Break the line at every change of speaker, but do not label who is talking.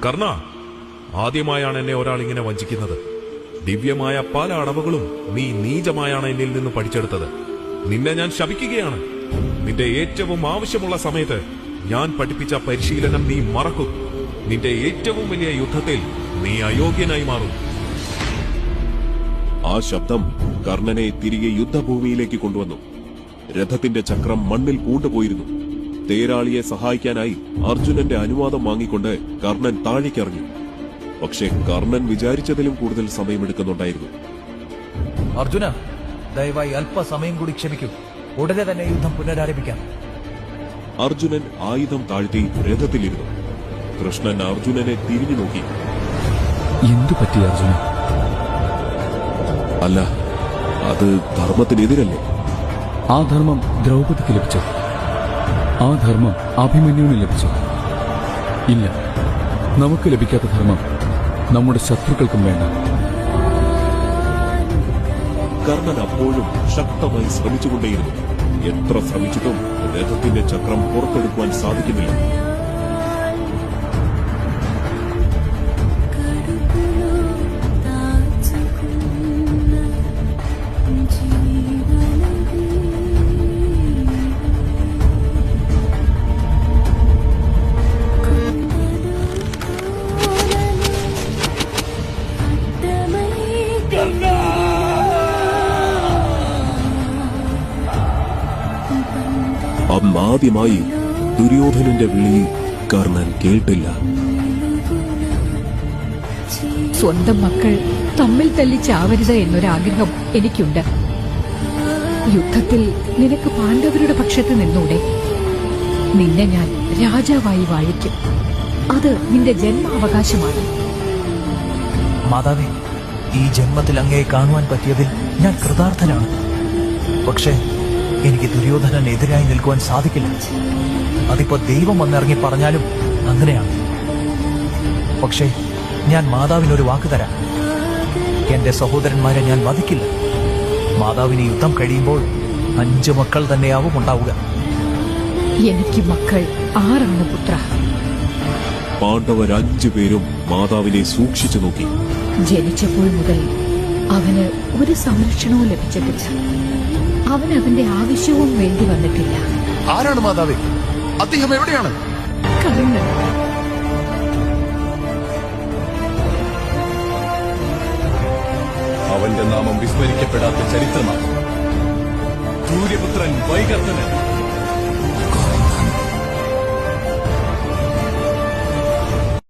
കർണ, ആദ്യമായാണ് എന്നെ ഒരാൾ ഇങ്ങനെ വഞ്ചിക്കുന്നത്. ദിവ്യമായ പല അടവുകളും നീ നീചമായാണ് എന്നിൽ നിന്ന് പഠിച്ചെടുത്തത്. നിന്നെ ഞാൻ ശപിക്കുകയാണ്. നിന്റെ ഏറ്റവും ആവശ്യമുള്ള സമയത്ത് ഞാൻ പഠിപ്പിച്ച പരിശീലനം നീ മറക്കും. നിന്റെ ഏറ്റവും വലിയ യുദ്ധത്തിൽ നീ അയോഗ്യനായി മാറും.
ആ ശബ്ദം കർണനെ തിരികെ യുദ്ധഭൂമിയിലേക്ക് കൊണ്ടുവന്നു. രഥത്തിന്റെ ചക്രം മണ്ണിൽ പൂണ്ടുപോയിരുന്നു. തേരാളിയെ സഹായിക്കാനായി അർജുനന്റെ അനുവാദം വാങ്ങിക്കൊണ്ട് കർണൻ താഴേക്കിറങ്ങി. പക്ഷേ കർണൻ വിചാരിച്ചതിലും കൂടുതൽ സമയമെടുക്കുന്നുണ്ടായിരുന്നു.
അർജുന, ദയവായി അല്പസമയം കൂടി ക്ഷമിക്കൂ. ഉടനെ തന്നെ യുദ്ധം പുനരാരംഭിക്കാം.
അർജുനൻ ആയുധം താഴ്ത്തി രഥത്തിലിരുന്നു. കൃഷ്ണൻ അർജുനനെ തിരിഞ്ഞു നോക്കി.
എന്തു പറ്റി അർജുന?
അല്ല, അത് ധർമ്മത്തിനെതിരല്ലേ?
ആ ധർമ്മം ദ്രൗപദിക്ക് ലഭിച്ചു. ആ ധർമ്മം അഭിമന്യുവിന് ലഭിച്ചു. ഇല്ല, നമുക്ക് ലഭിക്കാത്ത ധർമ്മം നമ്മുടെ ശത്രുക്കൾക്കും വേണ്ട.
കർണൻ അപ്പോഴും ശക്തമായി ശ്രമിച്ചുകൊണ്ടേയിരുന്നു. എത്ര ശ്രമിച്ചിട്ടും രഥത്തിന്റെ ചക്രം പുറത്തെടുക്കുവാൻ സാധിക്കുന്നില്ല. ആദ്യമായി ദുര്യോധനന്റെ വിളി കർണൻ കേട്ടില്ല.
സ്വന്തം മക്കൾ തമ്മിൽ തല്ലി ചാവരുത് എന്നൊരാഗ്രഹം എനിക്കുണ്ട്. യുദ്ധത്തിൽ നിനക്ക് പാണ്ഡവരുടെ പക്ഷത്ത് നിന്നൂടെ? നിന്നെ ഞാൻ രാജാവായി വാഴിക്കും. അത് നിന്റെ ജന്മാവകാശമാണ്.
മാതാവേ, ഈ ജന്മത്തിൽ അങ്ങയെ കാണുവാൻ പറ്റിയതിൽ ഞാൻ കൃതാർത്ഥനാണ്. പക്ഷേ എനിക്ക് ദുര്യോധനനെതിരായി നിൽക്കുവാൻ സാധിക്കില്ല. അതിപ്പോ ദൈവം വന്നിറങ്ങി പറഞ്ഞാലും അങ്ങനെയാണ്. പക്ഷേ ഞാൻ മാതാവിനൊരു വാക്ക് തരാം. എന്റെ സഹോദരന്മാരെ ഞാൻ വധിക്കില്ല. മാതാവിന് യുദ്ധം കഴിയുമ്പോൾ 5 മക്കൾ തന്നെയാവും ഉണ്ടാവുക.
എനിക്ക് മക്കൾ 6 പുത്ര.
പാണ്ഡവർ 5 പേരും മാതാവിനെ സൂക്ഷിച്ചു നോക്കി.
ജനിച്ചപ്പോൾ മുതൽ അവന് ഒരു സംരക്ഷണവും ലഭിച്ചിട്ടില്ല. അവൻ അവന്റെ ആവശ്യവും വേണ്ടി വന്നിട്ടില്ല.
ആരാണ് മാതാവേ? അദ്ദേഹം എവിടെയാണ്?
കർണൻ.
അവന്റെ നാമം വിസ്മരിക്കപ്പെടാത്ത ചരിത്രമാണ്. സൂര്യപുത്രൻ വൈകർത്തനൻ.